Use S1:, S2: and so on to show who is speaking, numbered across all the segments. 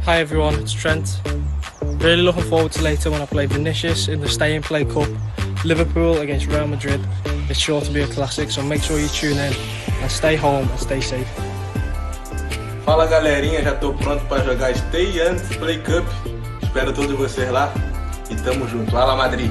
S1: Hi everyone, it's Trent. Really looking forward to later when I play Vinicius in the Stay and Play Cup. Liverpool against Real Madrid. It's sure to be a classic, so make sure you tune in and stay home and stay safe.
S2: Fala galerinha, já tô pronto para jogar Stay and Play Cup. Espero todos vocês lá e tamo junto. Ala Madrid!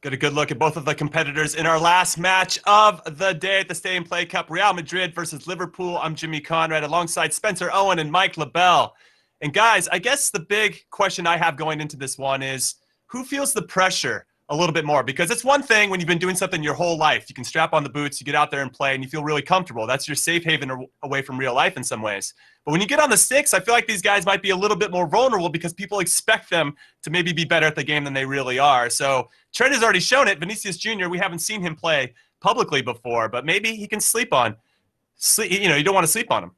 S3: Get a good look at both of the competitors in our last match of the day at the Stay and Play Cup. Real Madrid versus Liverpool. I'm Jimmy Conrad alongside Spencer Owen and Mike LaBelle. And guys, I guess the big question I have going into this one is, who feels the pressure a little bit more? Because it's one thing when you've been doing something your whole life. You can strap on the boots, you get out there and play, and you feel really comfortable. That's your safe haven away from real life in some ways. But when you get on the sticks, I feel like these guys might be a little bit more vulnerable because people expect them to maybe be better at the game than they really are. So Trent has already shown it. Vinicius Jr., we haven't seen him play publicly before, but maybe he can sleep on. You don't want to sleep on him.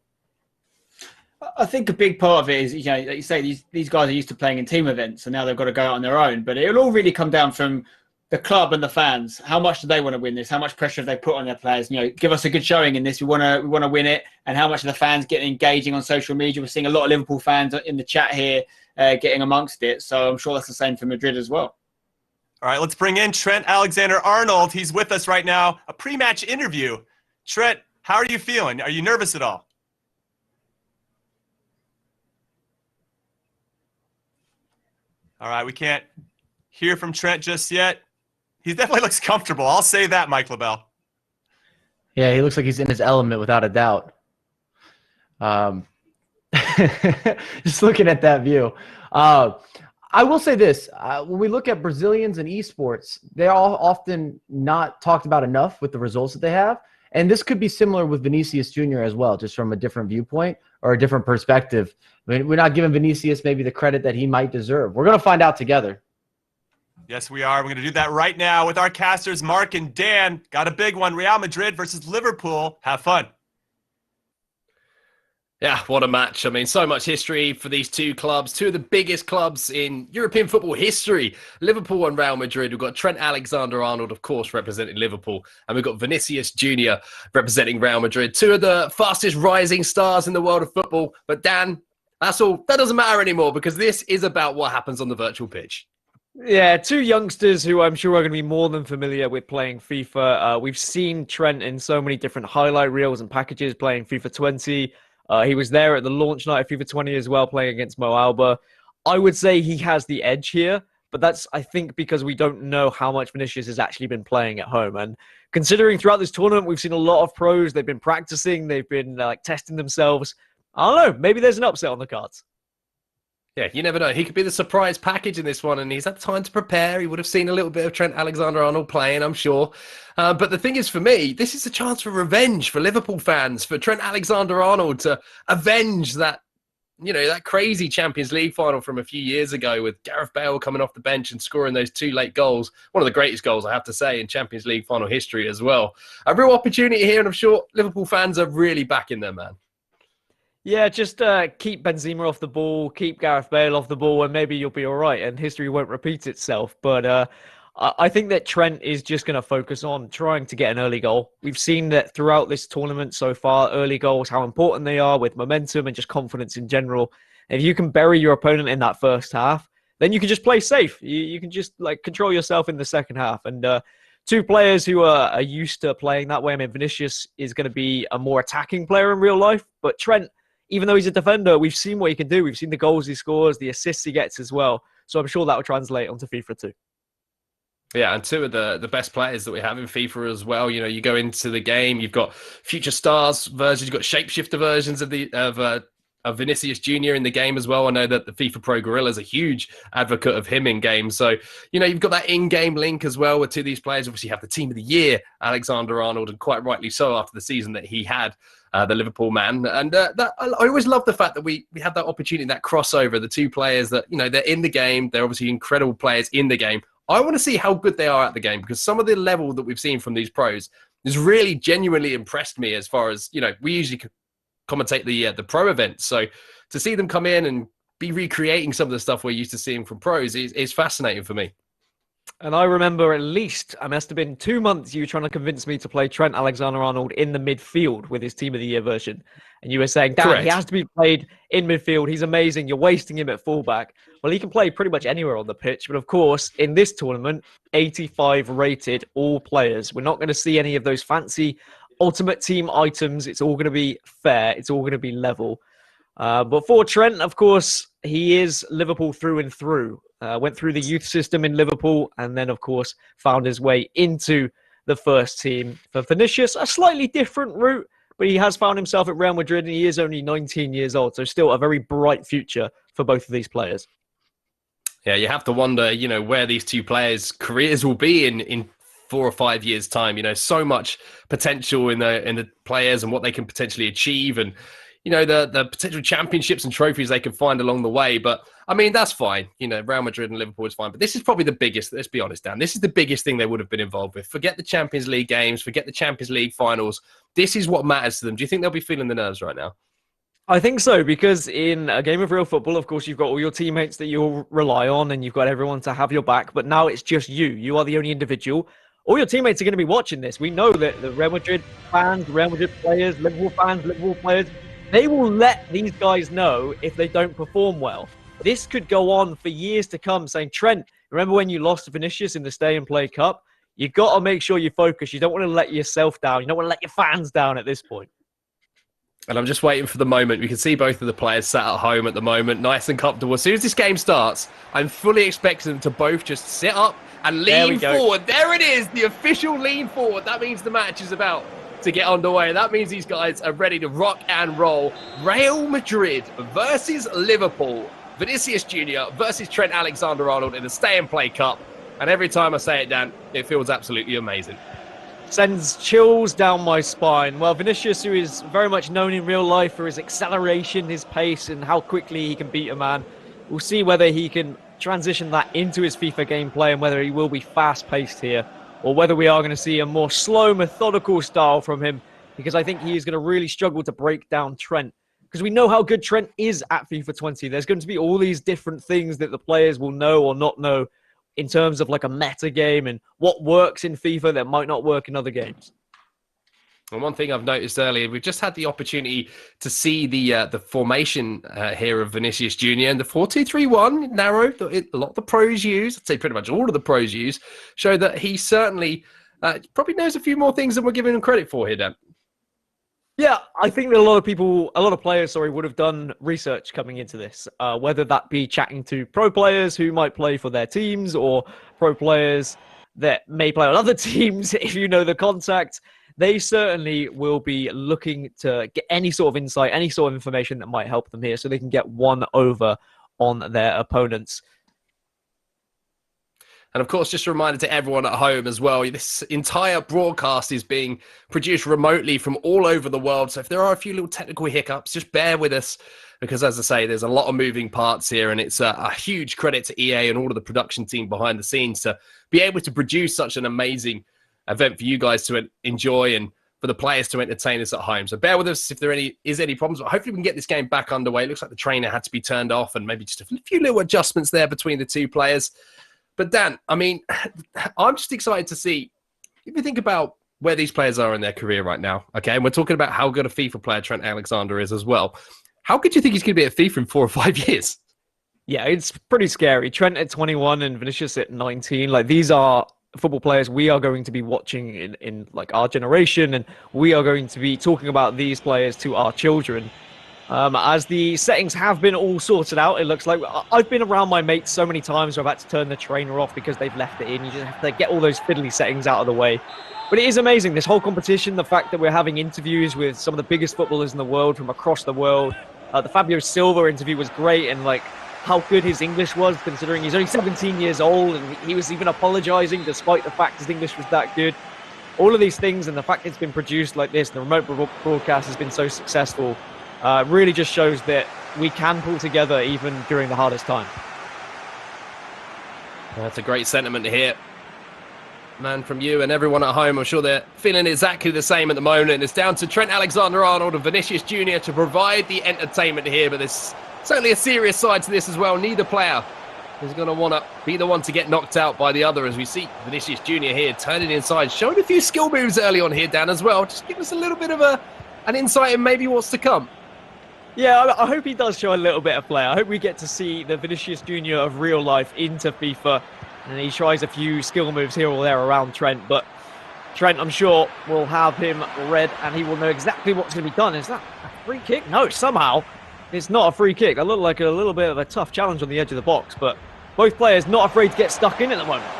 S4: I think a big part of it is, like you say, these guys are used to playing in team events, and now they've got to go out on their own. But it'll all really come down from the club and the fans. How much do they want to win this? How much pressure have they put on their players? Give us a good showing in this. We want to win it. And how much of the fans getting engaging on social media? We're seeing a lot of Liverpool fans in the chat here getting amongst it. So I'm sure that's the same for Madrid as well.
S3: All right, let's bring in Trent Alexander-Arnold. He's with us right now. A pre-match interview. Trent, how are you feeling? Are you nervous at all? All right, we can't hear from Trent just yet. He definitely looks comfortable. I'll say that, Mike LaBelle.
S5: Yeah, he looks like he's in his element without a doubt. Just looking at that view. I will say this. When we look at Brazilians and esports, they're all often not talked about enough with the results that they have. And this could be similar with Vinicius Jr. as well, just from a different viewpoint or a different perspective. I mean, we're not giving Vinicius maybe the credit that he might deserve. We're going to find out together.
S3: Yes, we are. We're going to do that right now with our casters, Mark and Dan. Got a big one. Real Madrid versus Liverpool. Have fun.
S6: Yeah, what a match. I mean, so much history for these two clubs, two of the biggest clubs in European football history. Liverpool and Real Madrid. We've got Trent Alexander-Arnold, of course, representing Liverpool. And we've got Vinicius Jr. representing Real Madrid. Two of the fastest rising stars in the world of football. But Dan, that's all. That doesn't matter anymore because this is about what happens on the virtual pitch.
S7: Yeah, two youngsters who I'm sure are going to be more than familiar with playing FIFA. We've seen Trent in so many different highlight reels and packages playing FIFA 20. He was there at the launch night of FIFA 20 as well, playing against Mo Alba. I would say he has the edge here, but that's, I think, because we don't know how much Vinicius has actually been playing at home. And considering throughout this tournament, we've seen a lot of pros. They've been practicing. They've been testing themselves. I don't know. Maybe there's an upset on the cards.
S6: Yeah, you never know. He could be the surprise package in this one, and he's had time to prepare. He would have seen a little bit of Trent Alexander-Arnold playing, I'm sure. But the thing is, for me, this is a chance for revenge for Liverpool fans, for Trent Alexander-Arnold to avenge that, that crazy Champions League final from a few years ago with Gareth Bale coming off the bench and scoring those two late goals. One of the greatest goals, I have to say, in Champions League final history as well. A real opportunity here, and I'm sure Liverpool fans are really backing their man.
S7: Yeah, just keep Benzema off the ball, keep Gareth Bale off the ball, and maybe you'll be all right, and history won't repeat itself. But I think that Trent is just going to focus on trying to get an early goal. We've seen that throughout this tournament so far, early goals, how important they are with momentum and just confidence in general. And if you can bury your opponent in that first half, then you can just play safe. You can just control yourself in the second half. And two players who are used to playing that way. I mean, Vinicius is going to be a more attacking player in real life, but Trent, even though he's a defender, we've seen what he can do. We've seen the goals he scores, the assists he gets as well. So I'm sure that will translate onto FIFA too.
S6: Yeah, and two of the best players that we have in FIFA as well. You go into the game, you've got future stars versions, you've got shapeshifter versions of Vinicius Jr. in the game as well. I know that the FIFA Pro Gorilla is a huge advocate of him in game. So, you've got that in-game link as well with two of these players. Obviously, you have the team of the year, Alexander-Arnold, and quite rightly so after the season that he had, the Liverpool man. And I always love the fact that we had that opportunity, that crossover, the two players that, they're in the game. They're obviously incredible players in the game. I want to see how good they are at the game because some of the level that we've seen from these pros has really genuinely impressed me as far as, we usually commentate the pro events. So to see them come in and be recreating some of the stuff we're used to seeing from pros is fascinating for me.
S7: And I remember at least, I must have been 2 months, you were trying to convince me to play Trent Alexander-Arnold in the midfield with his Team of the Year version. And you were saying, Dan, he
S6: Correct.
S7: has to be played in midfield. He's amazing. You're wasting him at fullback. Well, he can play pretty much anywhere on the pitch. But of course, in this tournament, 85 rated all players. We're not going to see any of those fancy ultimate team items. It's all going to be fair. It's all going to be level. But for Trent, of course, he is Liverpool through and through. Went through the youth system in Liverpool and then, of course, found his way into the first team. For Vinicius, a slightly different route, but he has found himself at Real Madrid and he is only 19 years old. So still a very bright future for both of these players.
S6: Yeah, you have to wonder, where these two players' careers will be in 4 or 5 years' time. So much potential in the players and what they can potentially achieve, and the potential championships and trophies they can find along the way. But I mean, that's fine. Real Madrid and Liverpool is fine. But this is probably the biggest. Let's be honest, Dan. This is the biggest thing they would have been involved with. Forget the Champions League games. Forget the Champions League finals. This is what matters to them. Do you think they'll be feeling the nerves right now?
S7: I think so, because in a game of real football, of course, you've got all your teammates that you'll rely on and you've got everyone to have your back. But now it's just you. You are the only individual. All your teammates are going to be watching this. We know that the Real Madrid fans, Real Madrid players, Liverpool fans, Liverpool players, they will let these guys know if they don't perform well. This could go on for years to come, saying, Trent, remember when you lost to Vinicius in the Stay and Play Cup? You've got to make sure you focus. You don't want to let yourself down. You don't want to let your fans down at this point.
S6: And I'm just waiting for the moment. We can see both of the players sat at home at the moment, nice and comfortable. As soon as this game starts, I'm fully expecting them to both just sit up and lean forward. There it is, the official lean forward. That means the match is about to get underway. That means these guys are ready to rock and roll. Real Madrid versus Liverpool. Vinicius Jr. versus Trent Alexander-Arnold in the Stay and Play Cup. And every time I say it, Dan, it feels absolutely amazing.
S7: Sends chills down my spine. Well, Vinicius, who is very much known in real life for his acceleration, his pace, and how quickly he can beat a man. We'll see whether he can transition that into his FIFA gameplay and whether he will be fast-paced here, or whether we are going to see a more slow, methodical style from him, because I think he is going to really struggle to break down Trent. Because we know how good Trent is at FIFA 20. There's going to be all these different things that the players will know or not know in terms of like a meta game and what works in FIFA that might not work in other games.
S6: And one thing I've noticed earlier, we've just had the opportunity to see the formation here of Vinicius Jr. and the 4-2-3-1 narrow. A lot of the pros use, I'd say pretty much all of the pros use, show that he certainly probably knows a few more things than we're giving him credit for here, Dan.
S7: Yeah, I think that a lot of players, would have done research coming into this, whether that be chatting to pro players who might play for their teams or pro players that may play on other teams. If you know the contact, they certainly will be looking to get any sort of insight, any sort of information that might help them here so they can get one over on their opponents.
S6: And of course, just a reminder to everyone at home as well, this entire broadcast is being produced remotely from all over the world. So if there are a few little technical hiccups, just bear with us, because as I say, there's a lot of moving parts here, and it's a huge credit to EA and all of the production team behind the scenes to be able to produce such an amazing event for you guys to enjoy and for the players to entertain us at home. So bear with us if there is any problems, but hopefully we can get this game back underway. It looks like the trainer had to be turned off and maybe just a few little adjustments there between the two players. But Dan, I mean, I'm just excited to see, if you think about where these players are in their career right now, okay, and we're talking about how good a FIFA player Trent Alexander is as well. How good do you think he's going to be at FIFA in 4 or 5 years?
S7: Yeah, it's pretty scary. Trent at 21 and Vinicius at 19. Like, these are football players we are going to be watching in like our generation, and we are going to be talking about these players to our children. As the settings have been all sorted out, it looks like I've been around my mates so many times where I've had to turn the trainer off because they've left it in. You just have to get all those fiddly settings out of the way. But it is amazing, this whole competition, the fact that we're having interviews with some of the biggest footballers in the world from across the world. The Fabio Silva interview was great, and like how good his English was, considering he's only 17 years old, and he was even apologizing despite the fact his English was that good. All of these things, and the fact it's been produced like this, the remote broadcast has been so successful, really just shows that we can pull together even during the hardest time.
S6: That's a great sentiment to hear, man, from you and everyone at home. I'm sure they're feeling exactly the same at the moment. It's down to Trent Alexander-Arnold and Vinicius Jr. to provide the entertainment here, but there's certainly a serious side to this as well. Neither player is going to want to be the one to get knocked out by the other, as we see Vinicius Jr. here turning inside, showing a few skill moves early on here, Dan, as well. Just give us a little bit of an insight in maybe what's to come.
S7: Yeah, I hope he does show a little bit of play. I hope we get to see the Vinicius Jr. of real life into FIFA, and he tries a few skill moves here or there around Trent. But Trent, I'm sure, will have him read, and he will know exactly what's going to be done. Is that a free kick? No, somehow it's not a free kick. That looked like a little bit of a tough challenge on the edge of the box, but both players not afraid to get stuck in at the moment.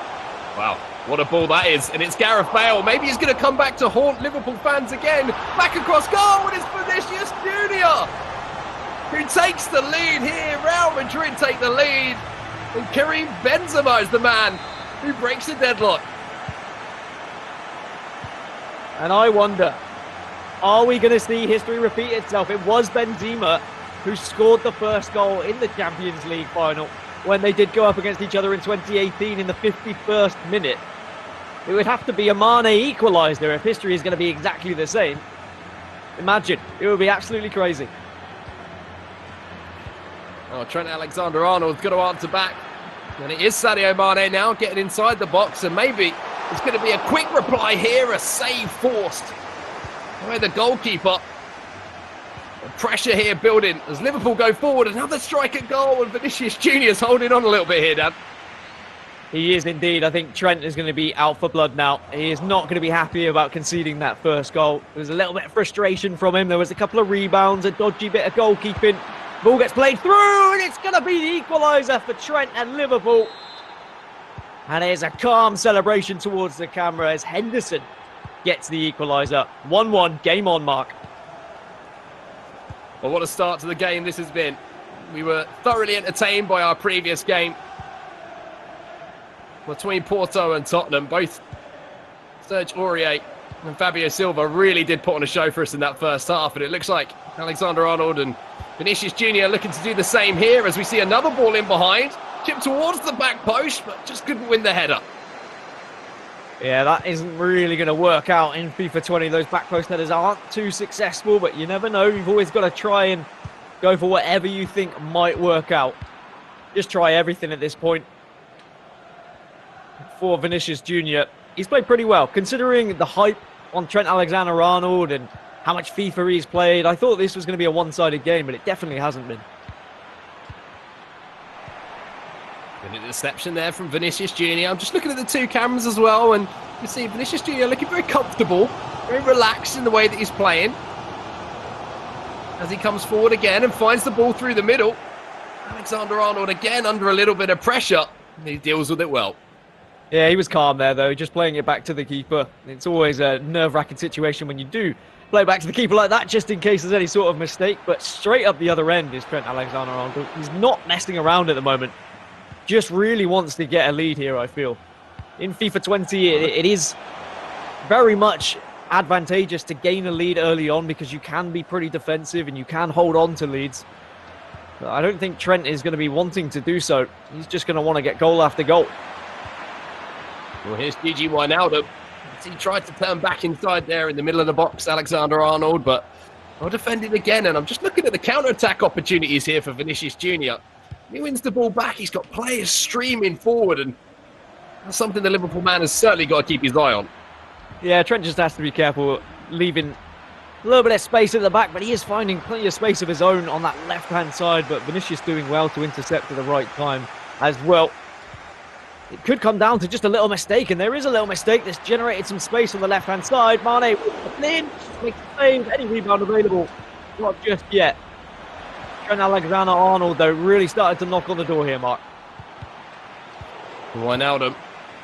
S6: Wow, what a ball that is. And it's Gareth Bale. Maybe he's going to come back to haunt Liverpool fans again. Back across goal, and it's Vinicius Jr. who takes the lead here. Real Madrid take the lead. And Karim Benzema is the man who breaks the deadlock.
S7: And I wonder, are we going to see history repeat itself? It was Benzema who scored the first goal in the Champions League final when they did go up against each other in 2018 in the 51st minute. It would have to be a Mane equaliser if history is going to be exactly the same. Imagine, it would be absolutely crazy.
S6: Oh, Trent Alexander-Arnold's got to answer back. And it is Sadio Mane now getting inside the box, and maybe it's going to be a quick reply here, a save forced by the goalkeeper. The pressure here building as Liverpool go forward. Another strike at goal, and Vinicius Jr. is holding on a little bit here, Dan.
S7: He is indeed. I think Trent is going to be out for blood now. He is not going to be happy about conceding that first goal. There was a little bit of frustration from him. There was a couple of rebounds, a dodgy bit of goalkeeping. Ball gets played through, and it's going to be the equaliser for Trent and Liverpool. And there's a calm celebration towards the camera as Henderson gets the equaliser. 1-1, game on, Mark.
S6: Well, what a start to the game this has been. We were thoroughly entertained by our previous game between Porto and Tottenham. Both Serge Aurier and Fabio Silva really did put on a show for us in that first half, and it looks like Alexander-Arnold and Vinicius Jr. looking to do the same here as we see another ball in behind, chipped towards the back post, but just couldn't win the header.
S7: Yeah, that isn't really going to work out in FIFA 20. Those back post headers aren't too successful, but you never know. You've always got to try and go for whatever you think might work out. Just try everything at this point. For Vinicius Jr., he's played pretty well. Considering the hype on Trent Alexander-Arnold and how much FIFA he's played, I thought this was going to be a one-sided game, but it definitely hasn't been.
S6: An interception there from Vinicius Jr. I'm just looking at the two cameras as well, and you see Vinicius Jr. looking very comfortable, very relaxed in the way that he's playing. As he comes forward again and finds the ball through the middle. Alexander-Arnold again under a little bit of pressure. He deals with it well.
S7: Yeah, he was calm there, though, just playing it back to the keeper. It's always a nerve-wracking situation when you do play back to the keeper like that, just in case there's any sort of mistake. But straight up the other end is Trent Alexander-Arnold. He's not messing around at the moment. Just really wants to get a lead here, I feel. In FIFA 20, it is very much advantageous to gain a lead early on because you can be pretty defensive and you can hold on to leads. But I don't think Trent is going to be wanting to do so. He's just going to want to get goal after goal.
S6: Well, here's Gigi Wijnaldum. He tried to turn back inside there in the middle of the box, Alexander-Arnold, but well defended again. And I'm just looking at the counter-attack opportunities here for Vinicius Jr. He wins the ball back. He's got players streaming forward, and that's something the Liverpool man has certainly got to keep his eye on.
S7: Yeah, Trent just has to be careful, leaving a little bit of space at the back, but he is finding plenty of space of his own on that left-hand side. But Vinicius doing well to intercept at the right time as well. It could come down to just a little mistake, and there is a little mistake that's generated some space on the left-hand side. Mane makes a save, any rebound available, not just yet. Trent Alexander-Arnold, though, really started to knock on the door here, Mark.
S6: Wijnaldum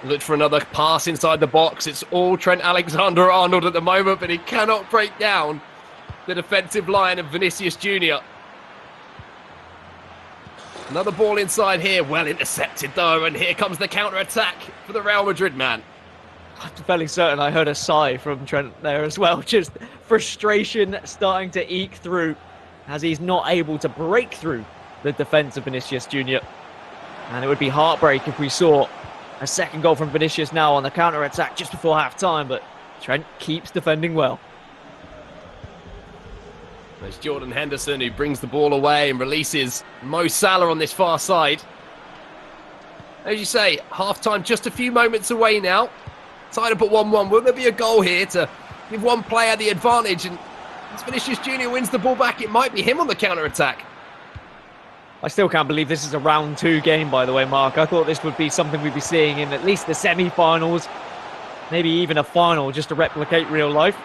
S6: looked for another pass inside the box. It's all Trent Alexander-Arnold at the moment, but he cannot break down the defensive line of Vinicius Jr. Another ball inside here, well intercepted though, and here comes the counter-attack for the Real Madrid man.
S7: I'm fairly certain I heard a sigh from Trent there as well. Just frustration starting to eke through as he's not able to break through the defence of Vinicius Jr. And it would be heartbreak if we saw a second goal from Vinicius now on the counter-attack just before half-time, but Trent keeps defending well.
S6: There's Jordan Henderson who brings the ball away and releases Mo Salah on this far side. As you say, half-time just a few moments away now. Tied up at 1-1. Will there be a goal here to give one player the advantage? And as Vinicius Jr. wins the ball back, it might be him on the counter-attack.
S7: I still can't believe this is a round 2 game, by the way, Mark. I thought this would be something we'd be seeing in at least the semi-finals, maybe even a final, just to replicate real life.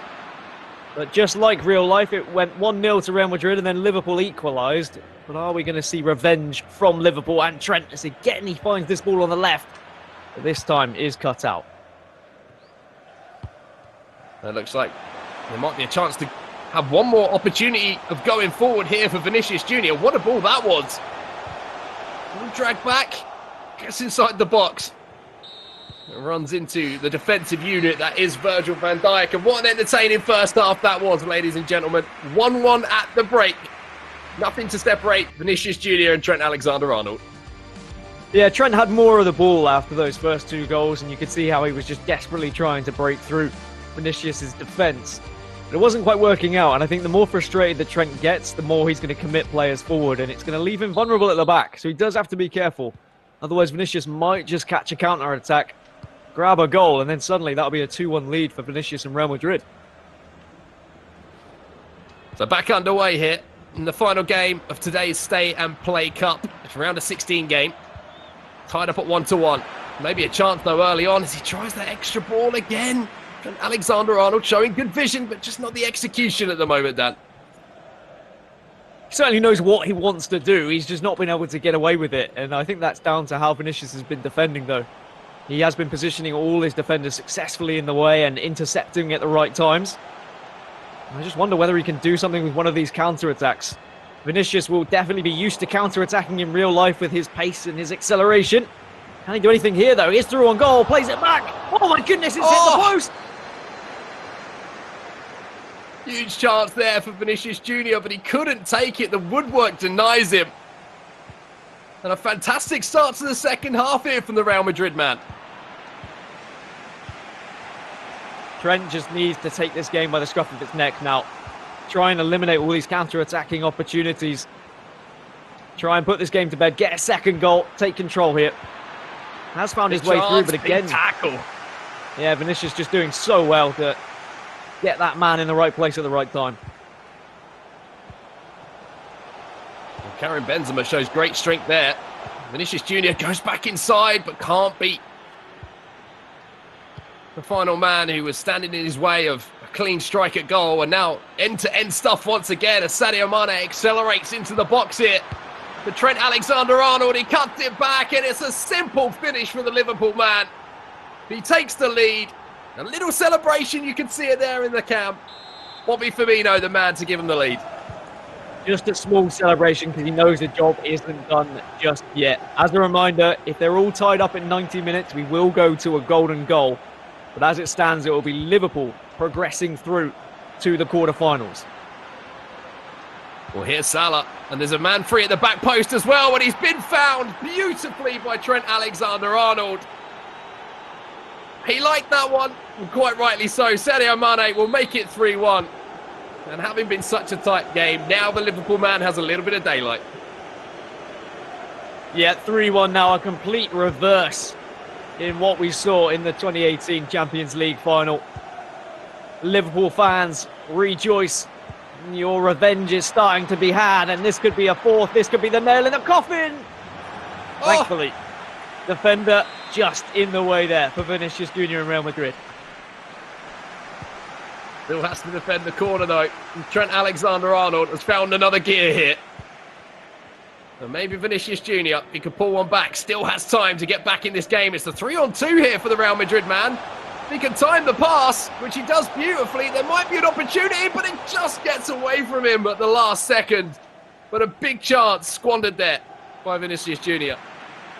S7: But just like real life, it went 1-0 to Real Madrid and then Liverpool equalised. But are we going to see revenge from Liverpool and Trent as again he finds this ball on the left? But this time is cut out.
S6: It looks like there might be a chance to have one more opportunity of going forward here for Vinicius Jr. What a ball that was. Drag back, gets inside the box. It runs into the defensive unit that is Virgil van Dijk. And what an entertaining first half that was, ladies and gentlemen. 1-1 at the break. Nothing to separate Vinicius Jr. and Trent Alexander-Arnold.
S7: Yeah, Trent had more of the ball after those first 2 goals, and you could see how he was just desperately trying to break through Vinicius' defence. But it wasn't quite working out, and I think the more frustrated that Trent gets, the more he's going to commit players forward, and it's going to leave him vulnerable at the back. So he does have to be careful. Otherwise, Vinicius might just catch a counter-attack, grab a goal, and then suddenly that'll be a 2-1 lead for Vinicius and Real Madrid.
S6: So back underway here in the final game of today's Stay and Play Cup. It's around a 16 game. Tied up at 1-1. Maybe a chance though early on as he tries that extra ball again. And Alexander-Arnold showing good vision, but just not the execution at the moment, Dan.
S7: He certainly knows what he wants to do. He's just not been able to get away with it. And I think that's down to how Vinicius has been defending, though. He has been positioning all his defenders successfully in the way and intercepting at the right times. I just wonder whether he can do something with one of these counter-attacks. Vinicius will definitely be used to counter-attacking in real life with his pace and his acceleration. Can he do anything here, though? He's through on goal, plays it back. Oh, my goodness, it's hit the post.
S6: Huge chance there for Vinicius Jr., but he couldn't take it. The woodwork denies him. And a fantastic start to the second half here from the Real Madrid man.
S7: Trent just needs to take this game by the scruff of its neck now. Try and eliminate all these counter-attacking opportunities. Try and put this game to bed. Get a second goal. Take control here. Has found his way through, but again...
S6: tackle.
S7: Yeah, Vinicius just doing so well to get that man in the right place at the right time.
S6: Well, Karim Benzema shows great strength there. Vinicius Jr. goes back inside, but can't beat the final man who was standing in his way of a clean strike at goal. And now end-to-end stuff once again as Sadio Mane accelerates into the box here. For Trent Alexander-Arnold, he cuts it back, and it's a simple finish for the Liverpool man. He takes the lead. A little celebration, you can see it there in the camp. Bobby Firmino, the man to give him the lead.
S7: Just a small celebration because he knows the job isn't done just yet. As a reminder, if they're all tied up in 90 minutes, we will go to a golden goal. But as it stands, it will be Liverpool progressing through to the quarterfinals.
S6: Well, here's Salah, and there's a man free at the back post as well, and he's been found beautifully by Trent Alexander-Arnold. He liked that one, and quite rightly so. Sadio Mane will make it 3-1. And having been such a tight game, now the Liverpool man has a little bit of daylight.
S7: Yeah, 3-1 now, a complete reverse in what we saw in the 2018 Champions League final. Liverpool fans, rejoice. Your revenge is starting to be had, and this could be a fourth. This could be the nail in the coffin. Thankfully, defender just in the way there for Vinicius Jr. and Real Madrid.
S6: Still has to defend the corner, though. And Trent Alexander-Arnold has found another gear here. And maybe Vinicius Jr., he could pull one back, still has time to get back in this game. It's the 3-on-2 here for the Real Madrid man. He can time the pass, which he does beautifully. There might be an opportunity, but it just gets away from him at the last second. But a big chance squandered there by Vinicius Jr.
S7: It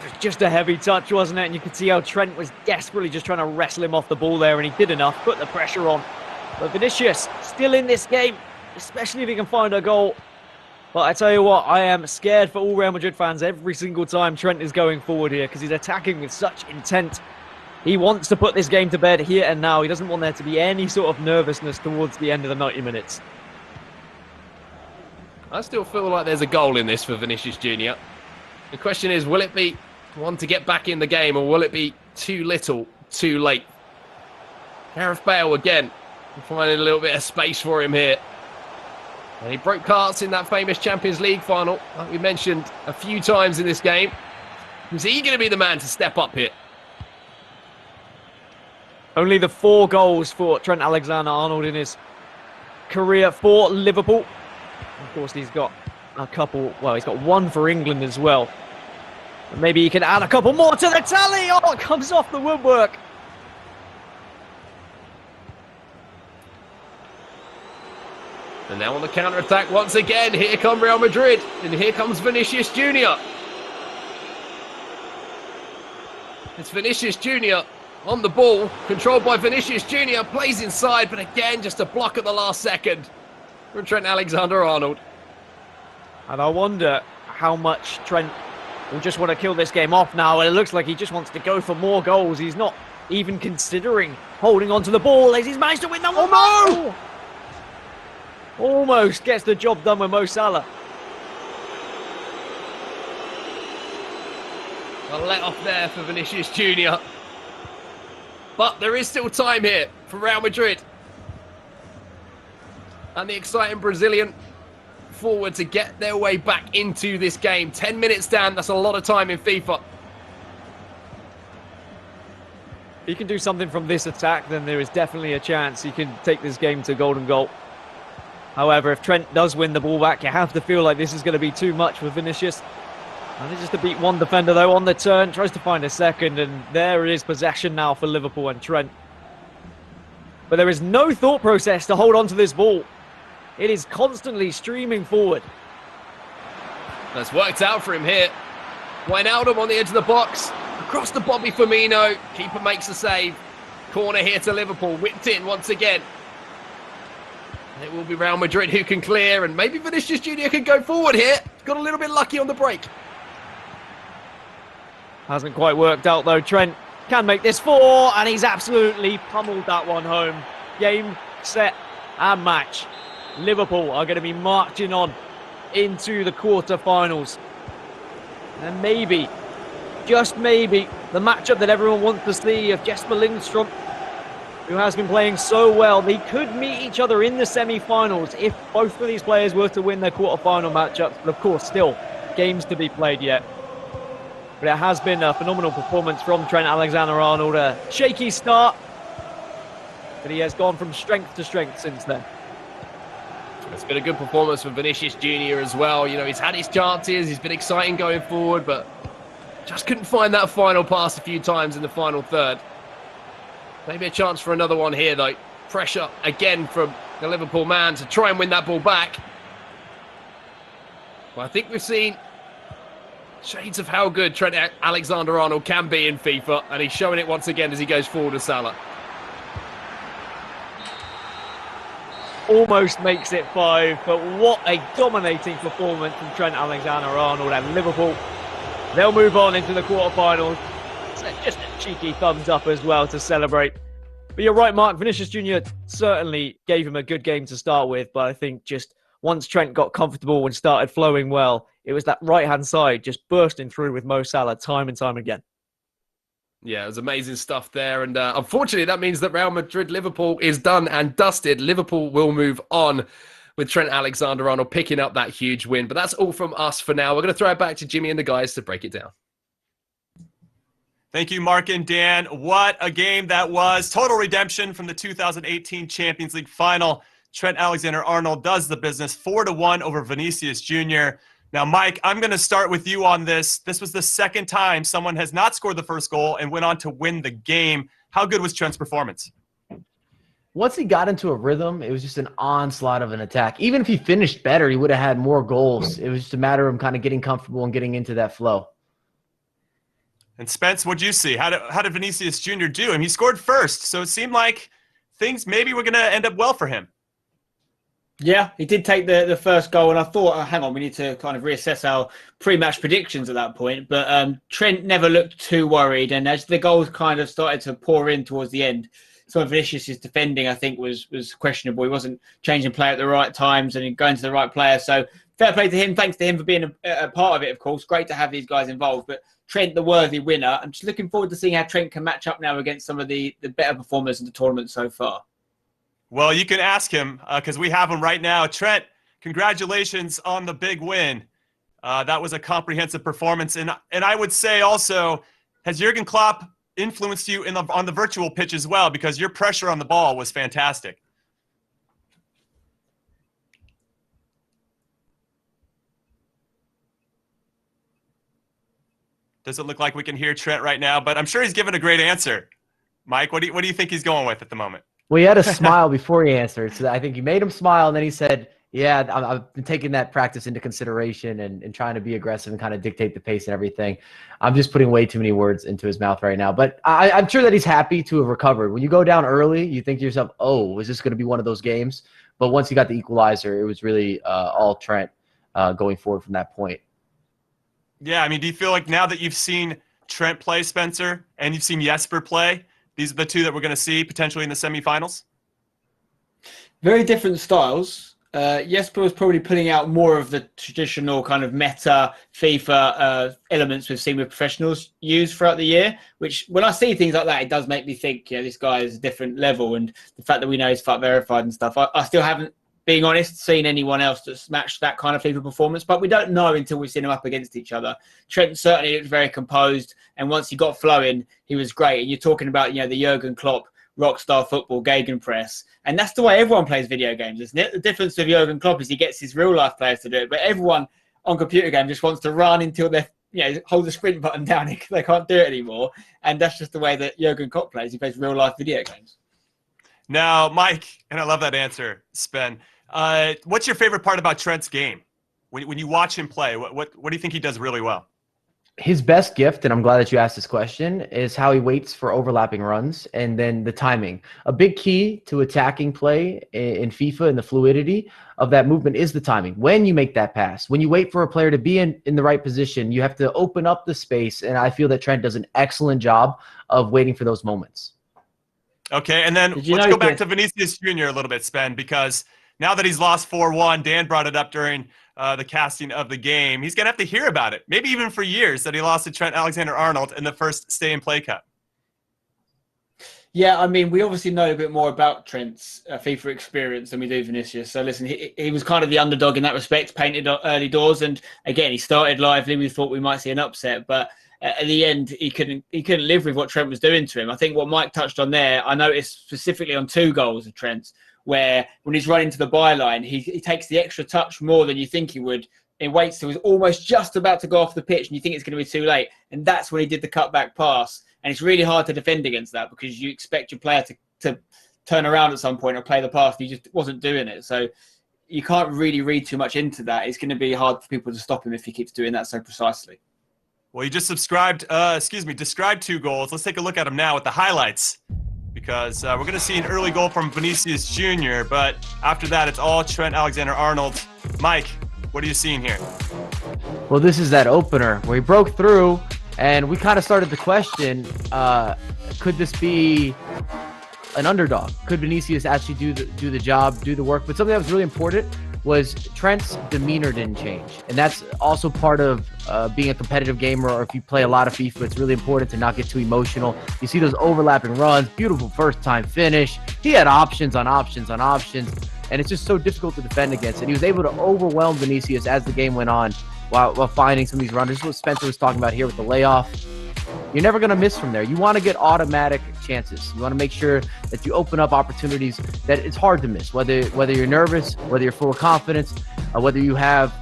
S7: was just a heavy touch, wasn't it? And you could see how Trent was desperately just trying to wrestle him off the ball there, and he did enough, put the pressure on. But Vinicius still in this game, especially if he can find a goal. But I tell you what, I am scared for all Real Madrid fans every single time Trent is going forward here because he's attacking with such intent. He wants to put this game to bed here and now. He doesn't want there to be any sort of nervousness towards the end of the 90 minutes.
S6: I still feel like there's a goal in this for Vinicius Jr. The question is, will it be One to get back in the game, or will it be too little, too late? Gareth Bale again, finding a little bit of space for him here. And he broke hearts in that famous Champions League final, like we mentioned a few times in this game. Is he going to be the man to step up here?
S7: Only the 4 goals for Trent Alexander-Arnold in his career for Liverpool. Of course, he's got a couple. Well, he's got 1 for England as well. And maybe he can add a couple more to the tally. Oh, it comes off the woodwork.
S6: And now on the counter-attack once again. Here come Real Madrid. And here comes Vinicius Jr. It's Vinicius Jr. on the ball. Controlled by Vinicius Jr. Plays inside, but again, just a block at the last second from Trent Alexander-Arnold.
S7: And I wonder how much Trent will just want to kill this game off now. And it looks like he just wants to go for more goals. He's not even considering holding on to the ball as he's managed to win that one. Oh, no! Almost gets the job done with Mo Salah.
S6: A let off there for Vinicius Jr. But there is still time here for Real Madrid. And the exciting Brazilian forward to get their way back into this game. 10 minutes down, that's a lot of time in FIFA.
S7: If he can do something from this attack, then there is definitely a chance he can take this game to golden goal. However, if Trent does win the ball back, you have to feel like this is going to be too much for Vinicius. Manages to beat 1 defender though on the turn, tries to find a second, and there it is, possession now for Liverpool and Trent. But there is no thought process to hold on to this ball. It is constantly streaming forward.
S6: That's worked out for him here. Wijnaldum on the edge of the box. Across to Bobby Firmino. Keeper makes the save. Corner here to Liverpool. Whipped in once again. And it will be Real Madrid who can clear. And maybe Vinicius Jr. can go forward here. Got a little bit lucky on the break.
S7: Hasn't quite worked out though. Trent can make this 4. And he's absolutely pummeled that one home. Game, set and match. Liverpool are going to be marching on into the quarter-finals. And maybe, just maybe, the matchup that everyone wants to see of Jesper Lindstrom, who has been playing so well, they could meet each other in the semi-finals if both of these players were to win their quarter-final matchups. But of course, still, games to be played yet. But it has been a phenomenal performance from Trent Alexander-Arnold. A shaky start, but he has gone from strength to strength since then.
S6: It's been a good performance for Vinicius Jr. as well. You know, he's had his chances, he's been exciting going forward, but just couldn't find that final pass a few times in the final third. Maybe a chance for another one here, though. Pressure again from the Liverpool man to try and win that ball back. Well, I think we've seen shades of how good Trent Alexander-Arnold can be in FIFA, and he's showing it once again as he goes forward to Salah.
S7: Almost makes it 5, but what a dominating performance from Trent Alexander-Arnold, and Liverpool, they'll move on into the quarterfinals. So just a cheeky thumbs up as well to celebrate. But you're right, Mark, Vinicius Jr. certainly gave him a good game to start with, but I think just once Trent got comfortable and started flowing well, it was that right-hand side just bursting through with Mo Salah time and time again.
S6: Yeah, it was amazing stuff there. And unfortunately, that means that Real Madrid-Liverpool is done and dusted. Liverpool will move on with Trent Alexander-Arnold picking up that huge win. But that's all from us for now. We're going to throw it back to Jimmy and the guys to break it down.
S3: Thank you, Mark and Dan. What a game that was. Total redemption from the 2018 Champions League final. Trent Alexander-Arnold does the business 4-1 over Vinicius Jr. Now, Mike, I'm going to start with you on this. This was the second time someone has not scored the first goal and went on to win the game. How good was Trent's performance?
S5: Once he got into a rhythm, it was just an onslaught of an attack. Even if he finished better, he would have had more goals. It was just a matter of him kind of getting comfortable and getting into that flow.
S3: And Spence, what'd you see? How did Vinicius Jr. do? And he scored first, so it seemed like things maybe were going to end up well for him.
S4: Yeah, he did take the first goal, and I thought, oh, hang on, we need to kind of reassess our pre-match predictions at that point. But Trent never looked too worried, and as the goals kind of started to pour in towards the end, some of Vinicius' defending, I think, was questionable. He wasn't changing play at the right times and going to the right player. So fair play to him. Thanks to him for being a part of it, of course. Great to have these guys involved. But Trent, the worthy winner. I'm just looking forward to seeing how Trent can match up now against some of the better performers in the tournament so far.
S3: Well, you can ask him because we have him right now. Trent, congratulations on the big win. That was a comprehensive performance. And I would say also, has Jurgen Klopp influenced you on the virtual pitch as well? Because your pressure on the ball was fantastic. Doesn't look like we can hear Trent right now, but I'm sure he's given a great answer. Mike, what do you think he's going with at the moment?
S5: Well, he had a smile before he answered, so I think you made him smile, and then he said, yeah, I've been taking that practice into consideration and trying to be aggressive and kind of dictate the pace and everything. I'm just putting way too many words into his mouth right now. But I'm sure that he's happy to have recovered. When you go down early, you think to yourself, oh, is this going to be one of those games? But once he got the equalizer, it was really all Trent going forward from that point.
S3: Yeah, I mean, do you feel like now that you've seen Trent play, Spencer, and you've seen Jesper play, these are the two that we're going to see potentially in the semifinals?
S4: Very different styles. Jesper was probably putting out more of the traditional kind of meta FIFA elements we've seen with professionals use throughout the year, which when I see things like that, it does make me think, this guy is a different level. And the fact that we know he's FUT verified and stuff, I still haven't, being honest, seen anyone else that's matched that kind of FIFA performance, but we don't know until we've seen them up against each other. Trent certainly looked very composed, and once he got flowing, he was great. And you're talking about, the Jurgen Klopp rockstar football gegenpress, and that's the way everyone plays video games, isn't it? The difference with Jurgen Klopp is he gets his real life players to do it, but everyone on computer games just wants to run until they hold the sprint button down. They can't do it anymore, and that's just the way that Jurgen Klopp plays. He plays real life video games.
S3: Now, Mike, and I love that answer, Spen. What's your favorite part about Trent's game? When you watch him play, what do you think he does really well?
S5: His best gift, and I'm glad that you asked this question, is how he waits for overlapping runs and then the timing. A big key to attacking play in FIFA and the fluidity of that movement is the timing. When you make that pass, when you wait for a player to be in the right position, you have to open up the space, and I feel that Trent does an excellent job of waiting for those moments.
S3: Okay, and then let's go back to Vinicius Jr. a little bit, Spen, because now that he's lost 4-1, Dan brought it up during the casting of the game. He's going to have to hear about it, maybe even for years, that he lost to Trent Alexander-Arnold in the first Stay-and-Play Cup.
S4: Yeah, I mean, we obviously know a bit more about Trent's FIFA experience than we do Vinicius. So listen, he was kind of the underdog in that respect, painted early doors. And again, he started lively. We thought we might see an upset, but at the end, he couldn't live with what Trent was doing to him. I think what Mike touched on there, I noticed specifically on 2 goals of Trent's, where when he's running to the byline, he takes the extra touch more than you think he would. He waits till he's almost just about to go off the pitch and you think it's going to be too late. And that's when he did the cutback pass. And it's really hard to defend against that because you expect your player to turn around at some point or play the pass. And he just wasn't doing it. So you can't really read too much into that. It's going to be hard for people to stop him if he keeps doing that so precisely.
S3: Well, you just described 2 goals. Let's take a look at them now with the highlights, because we're going to see an early goal from Vinicius Jr., but after that, it's all Trent Alexander-Arnold. Mike, what are you seeing here?
S5: Well, this is that opener where he broke through, and we kind of started to question, could this be an underdog? Could Vinicius actually do the job, do the work? But something that was really important was Trent's demeanor didn't change. And that's also part of being a competitive gamer, or if you play a lot of FIFA, it's really important to not get too emotional. You see those overlapping runs, beautiful first-time finish. He had options on options on options, and it's just so difficult to defend against. And he was able to overwhelm Vinicius as the game went on while finding some of these runners. This is what Spencer was talking about here with the layoff. You're never going to miss from there. You want to get automatic chances. You want to make sure that you open up opportunities that it's hard to miss, whether you're nervous, whether you're full of confidence, whether you have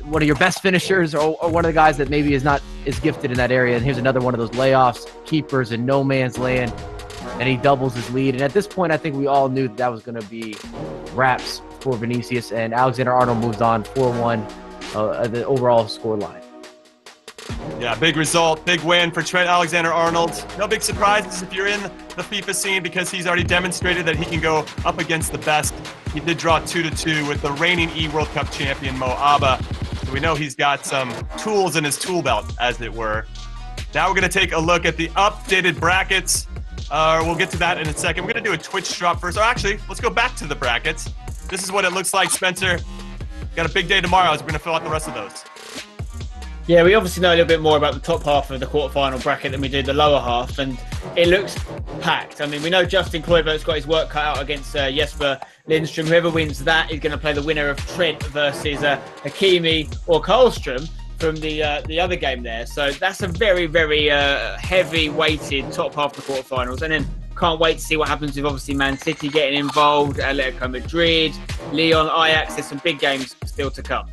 S5: one of your best finishers or one of the guys that maybe is not as gifted in that area. And here's another one of those layoffs, keepers in no man's land, and he doubles his lead. And at this point, I think we all knew that was going to be wraps for Vinicius, and Alexander-Arnold moves on 4-1 the overall score line.
S3: Yeah, big result, big win for Trent Alexander-Arnold. No big surprises if you're in the FIFA scene, because he's already demonstrated that he can go up against the best. He did draw 2-2 with the reigning E-World Cup champion Mo Abba. So we know he's got some tools in his tool belt, as it were. Now we're going to take a look at the updated brackets. We'll get to that in a second. We're going to do a Twitch drop first. Or actually, let's go back to the brackets. This is what it looks like, Spencer. Got a big day tomorrow as we're going to fill out the rest of those.
S4: Yeah, we obviously know a little bit more about the top half of the quarterfinal bracket than we do the lower half, and it looks packed. I mean, we know Justin Kluivert's got his work cut out against Jesper Lindström. Whoever wins that is going to play the winner of Trent versus Hakimi or Karlström from the other game there. So that's a very, very heavy-weighted top half of the quarterfinals. And then can't wait to see what happens with obviously Man City getting involved, Atletico Madrid, Lyon, Ajax. There's some big games still to come.